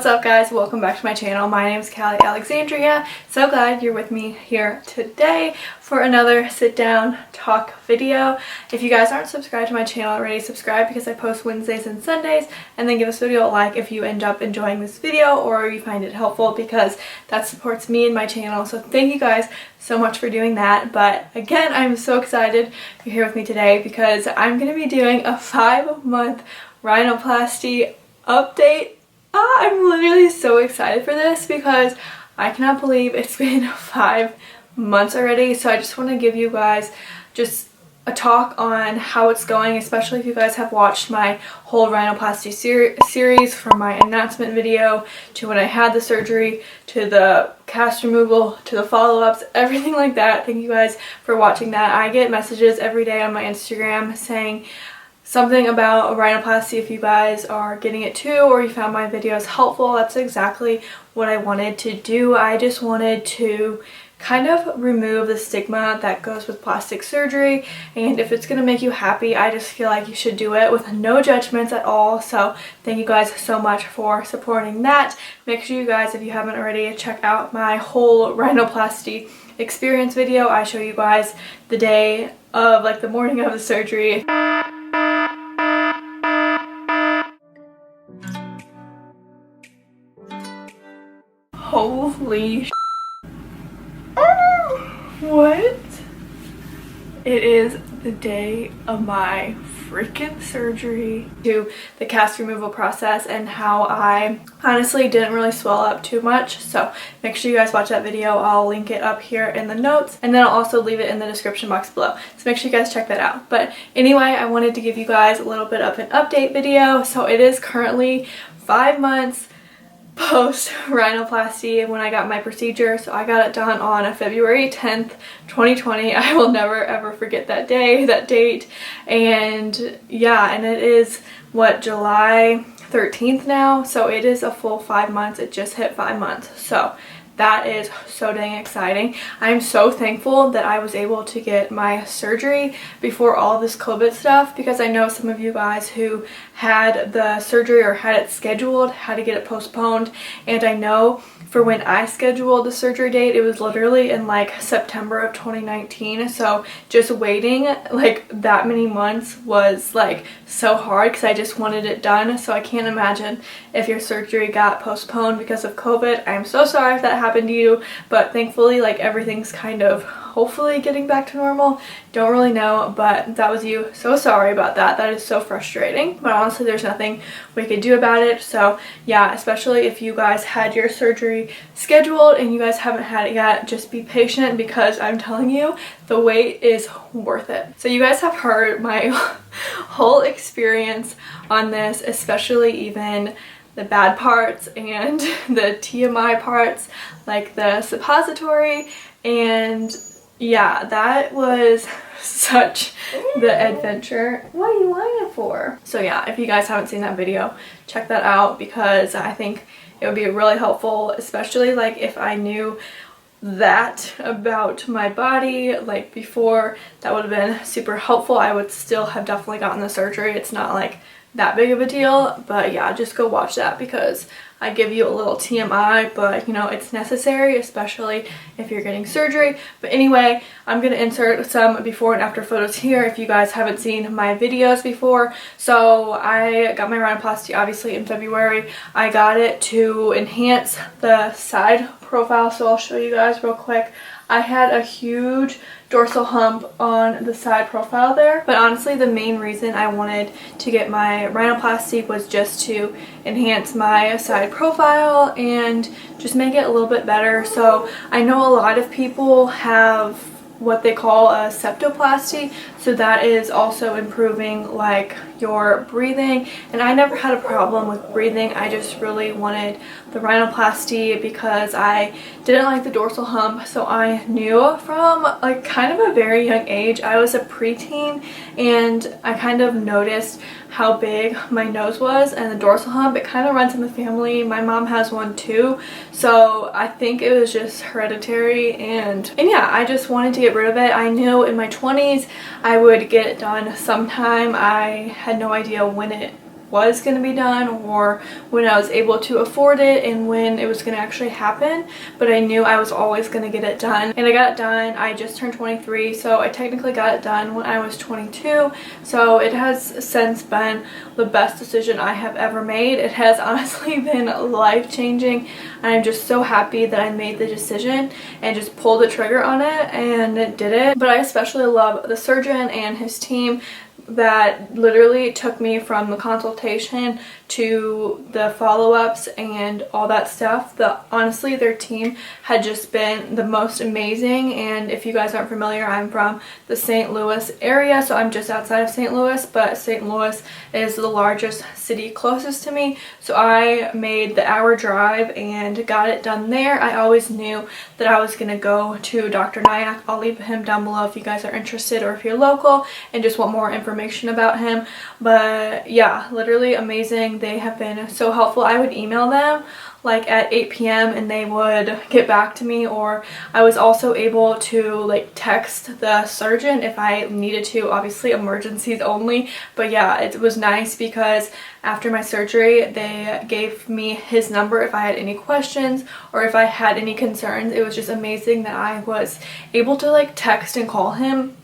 What's up guys, welcome back to my channel. My name is Kali.Alexandria. So glad you're with me here today for another sit down talk video. If you guys aren't subscribed to my channel already, subscribe because I post Wednesdays and Sundays, and then give this video a like if you end up enjoying this video or you find it helpful, because that supports me and my channel. So thank you guys so much for doing that. But again, I'm so excited you're here with me today because I'm going to be doing a 5-month rhinoplasty update. I'm literally so excited for this because I cannot believe it's been 5 months already. So I just want to give you guys just a talk on how it's going, especially if you guys have watched my whole rhinoplasty series, from my announcement video to when I had the surgery to the cast removal to the follow-ups, everything like that. Thank you guys for watching that. I get messages every day on my Instagram saying something about a rhinoplasty if you guys are getting it too, or you found my videos helpful. That's exactly what I wanted to do. I just wanted to kind of remove the stigma that goes with plastic surgery, and if it's gonna make you happy, I just feel like you should do it with no judgments at all. So thank you guys so much for supporting that. Make sure you guys, if you haven't already, check out my whole rhinoplasty experience video. I show you guys the day of, like the morning of the surgery. Holy sh**. What? It is the day of my freaking surgery, to the cast removal process, and how I honestly didn't really swell up too much. So make sure you guys watch that video. I'll link it up here in the notes, and then I'll also leave it in the description box below. So make sure you guys check that out. But anyway, I wanted to give you guys a little bit of an update video. So it is currently 5 months post rhinoplasty when I got my procedure. So I got it done on February 10th, 2020. I will never ever forget that day, that date. And yeah, and it is what, July 13th now, so it is a full 5 months. It just hit 5 months, so that is so dang exciting. I'm so thankful that I was able to get my surgery before all this COVID stuff, because I know some of you guys who had the surgery or had it scheduled had to get it postponed. And I know for when I scheduled the surgery date, it was literally in like September of 2019. So just waiting like that many months was like so hard because I just wanted it done. So I can't imagine if your surgery got postponed because of COVID. I'm so sorry if that happened to you, but thankfully like everything's kind of hopefully getting back to normal. Don't really know, but if that was you, so sorry about that. That is so frustrating, but honestly there's nothing we could do about it. So yeah, especially if you guys had your surgery scheduled and you guys haven't had it yet, just be patient, because I'm telling you, the wait is worth it. So you guys have heard my whole experience on this, especially even the bad parts and the TMI parts, like the suppository. And yeah, that was such the adventure. What are you whining for? So yeah, if you guys haven't seen that video, check that out, because I think it would be really helpful, especially like if I knew that about my body like before. That would have been super helpful. I would still have definitely gotten the surgery. It's not like that big of a deal, but yeah, just go watch that because I give you a little TMI, but you know, it's necessary, especially if you're getting surgery. But anyway, I'm gonna insert some before and after photos here if you guys haven't seen my videos before. So I got my rhinoplasty obviously in February. I got it to enhance the side profile, so I'll show you guys real quick. I had a huge dorsal hump on the side profile there, but honestly the main reason I wanted to get my rhinoplasty was just to enhance my side profile and just make it a little bit better. So I know a lot of people have what they call a septoplasty, so that is also improving like your breathing, and I never had a problem with breathing. I just really wanted the rhinoplasty because I didn't like the dorsal hump. So I knew from like kind of a very young age, I was a preteen, and I kind of noticed how big my nose was, and the dorsal hump, it kind of runs in the family. My mom has one too, so I think it was just hereditary, and yeah, I just wanted to get rid of it. I knew in my 20s I would get it done sometime. I had no idea when it was going to be done or when I was able to afford it and when it was going to actually happen, but I knew I was always going to get it done. And I got it done. I just turned 23, so I technically got it done when I was 22, so it has since been the best decision I have ever made. It has honestly been life-changing. I'm just so happy that I made the decision and just pulled the trigger on it and did it. But I especially love the surgeon and his team that literally took me from the consultation to the follow-ups and all that stuff. Honestly, their team had just been the most amazing. And if you guys aren't familiar, I'm from the St. Louis area, so I'm just outside of St. Louis, but St. Louis is the largest city closest to me, so I made the hour drive and got it done there. I always knew that I was gonna go to Dr. Nyack. I'll leave him down below if you guys are interested or if you're local and just want more information about him. But yeah, literally amazing. They have been so helpful. I would email them like at 8 p.m. and they would get back to me, or I was also able to like text the surgeon if I needed to, obviously emergencies only. But yeah, it was nice because after my surgery they gave me his number if I had any questions or if I had any concerns. It was just amazing that I was able to like text and call him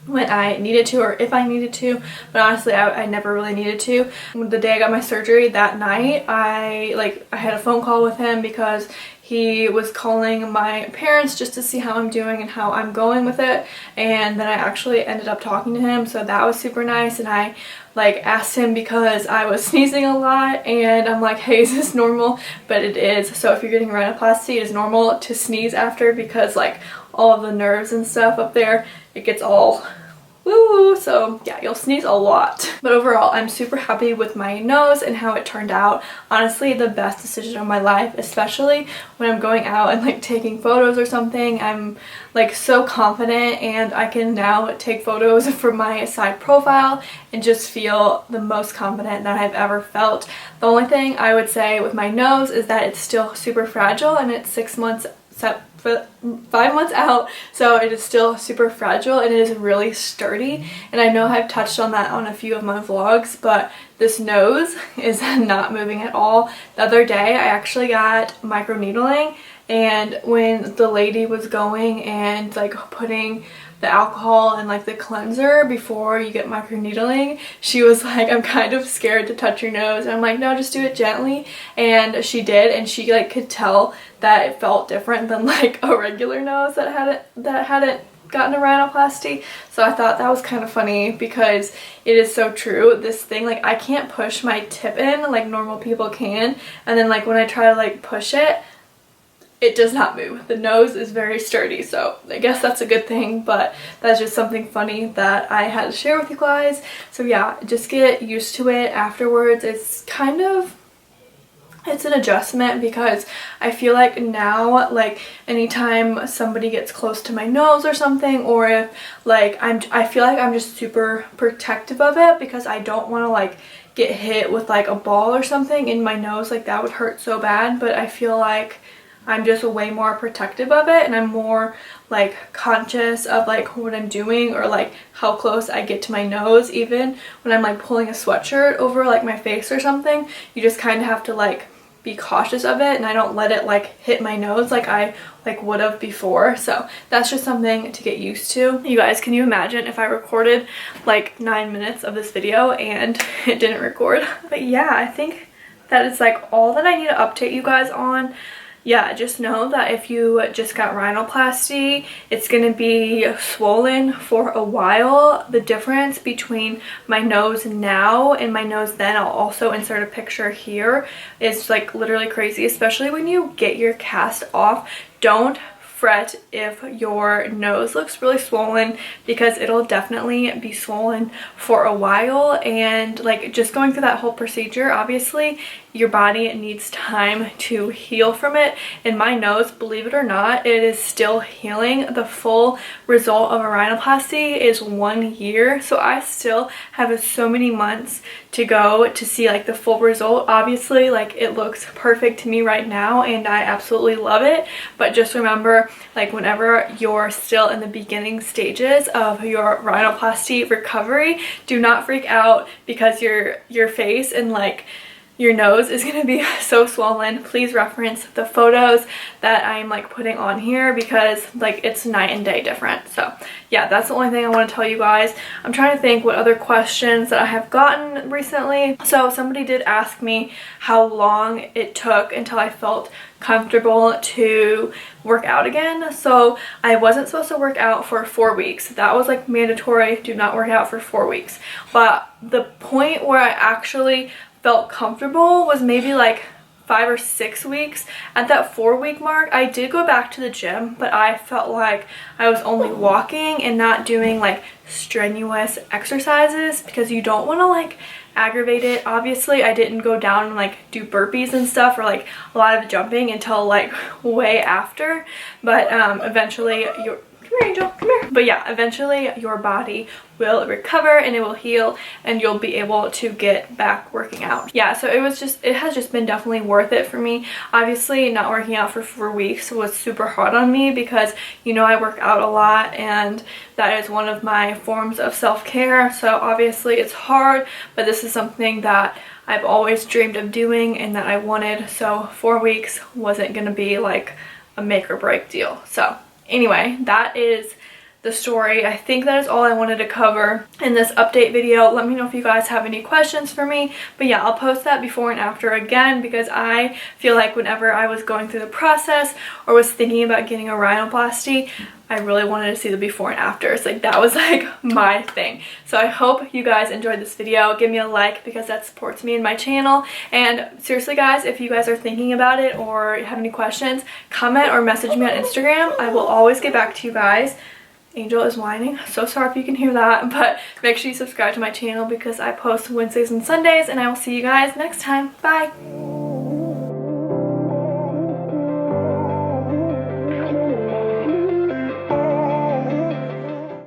when I needed to or if I needed to, but honestly I never really needed to. The day I got my surgery, that night I had a phone call with him because he was calling my parents just to see how I'm doing and how I'm going with it, and then I actually ended up talking to him, so that was super nice. And I like asked him because I was sneezing a lot and I'm like, hey, is this normal? But it is. So if you're getting rhinoplasty, it is normal to sneeze after because like all of the nerves and stuff up there, it gets all woo, so yeah, you'll sneeze a lot. But overall, I'm super happy with my nose and how it turned out. Honestly, the best decision of my life, especially when I'm going out and like taking photos or something. I'm like so confident and I can now take photos for my side profile and just feel the most confident that I've ever felt. The only thing I would say with my nose is that it's still super fragile and it's 5 months out, so it is still super fragile and it is really sturdy. And I know I've touched on that on a few of my vlogs, but this nose is not moving at all. The other day I actually got microneedling, and when the lady was going and like putting the alcohol and like the cleanser before you get microneedling, she was like, I'm kind of scared to touch your nose. And I'm like, no, just do it gently. And she did, and she like could tell that it felt different than like a regular nose that hadn't gotten a rhinoplasty. So I thought that was kind of funny because it is so true. This thing, like I can't push my tip in like normal people can, and then like when I try to like push it, it does not move. The nose is very sturdy, so I guess that's a good thing, but that's just something funny that I had to share with you guys. So yeah, just get used to it afterwards. It's an adjustment because I feel like now, like anytime somebody gets close to my nose or something, or if like I feel like I'm just super protective of it because I don't want to like get hit with like a ball or something in my nose. Like that would hurt so bad. But I feel like I'm just way more protective of it, and I'm more like conscious of like what I'm doing or like how close I get to my nose. Even when I'm like pulling a sweatshirt over like my face or something, you just kind of have to like be cautious of it, and I don't let it like hit my nose like I like would have before. So that's just something to get used to. You guys, can you imagine if I recorded like 9 minutes of this video and it didn't record? But yeah, I think that is like all that I need to update you guys on. Yeah, just know that if you just got rhinoplasty, it's going to be swollen for a while. The difference between my nose now and my nose then, I'll also insert a picture here, is like literally crazy, especially when you get your cast off. Don't fret if your nose looks really swollen because it'll definitely be swollen for a while. And like just going through that whole procedure, obviously your body needs time to heal from it. In my nose, believe it or not, it is still healing. The full result of a rhinoplasty is 1 year, so I still have so many months to go to see like the full result. Obviously, like, it looks perfect to me right now and I absolutely love it, but just remember, like, whenever you're still in the beginning stages of your rhinoplasty recovery, do not freak out because your face and like your nose is going to be so swollen. Please reference the photos that I'm like putting on here because like it's night and day different. So yeah, that's the only thing I want to tell you guys. I'm trying to think what other questions that I have gotten recently. So somebody did ask me how long it took until I felt comfortable to work out again. So I wasn't supposed to work out for 4 weeks. That was like mandatory. Do not work out for 4 weeks. But the point where I actually felt comfortable was maybe like 5 or 6 weeks. At that 4-week mark, I did go back to the gym, but I felt like I was only walking and not doing like strenuous exercises because you don't want to like aggravate it. Obviously, I didn't go down and like do burpees and stuff or like a lot of jumping until like way after, but eventually come here, Angel, come here. But yeah, eventually your body will recover and it will heal and you'll be able to get back working out. Yeah, so it has just been definitely worth it for me. Obviously, not working out for 4 weeks was super hard on me because, you know, I work out a lot and that is one of my forms of self-care. So obviously it's hard, but this is something that I've always dreamed of doing and that I wanted. So 4 weeks wasn't gonna be like a make or break deal. So anyway, that is the story. I think that is all I wanted to cover in this update video. Let me know if you guys have any questions for me. But yeah, I'll post that before and after again because I feel like whenever I was going through the process or was thinking about getting a rhinoplasty, I really wanted to see the before and afters. Like, that was like my thing. So I hope you guys enjoyed this video. Give me a like because that supports me and my channel. And seriously guys, if you guys are thinking about it or have any questions, comment or message me on Instagram. I will always get back to you guys. Angel is whining. So sorry if you can hear that, but make sure you subscribe to my channel because I post Wednesdays and Sundays, and I will see you guys next time. Bye!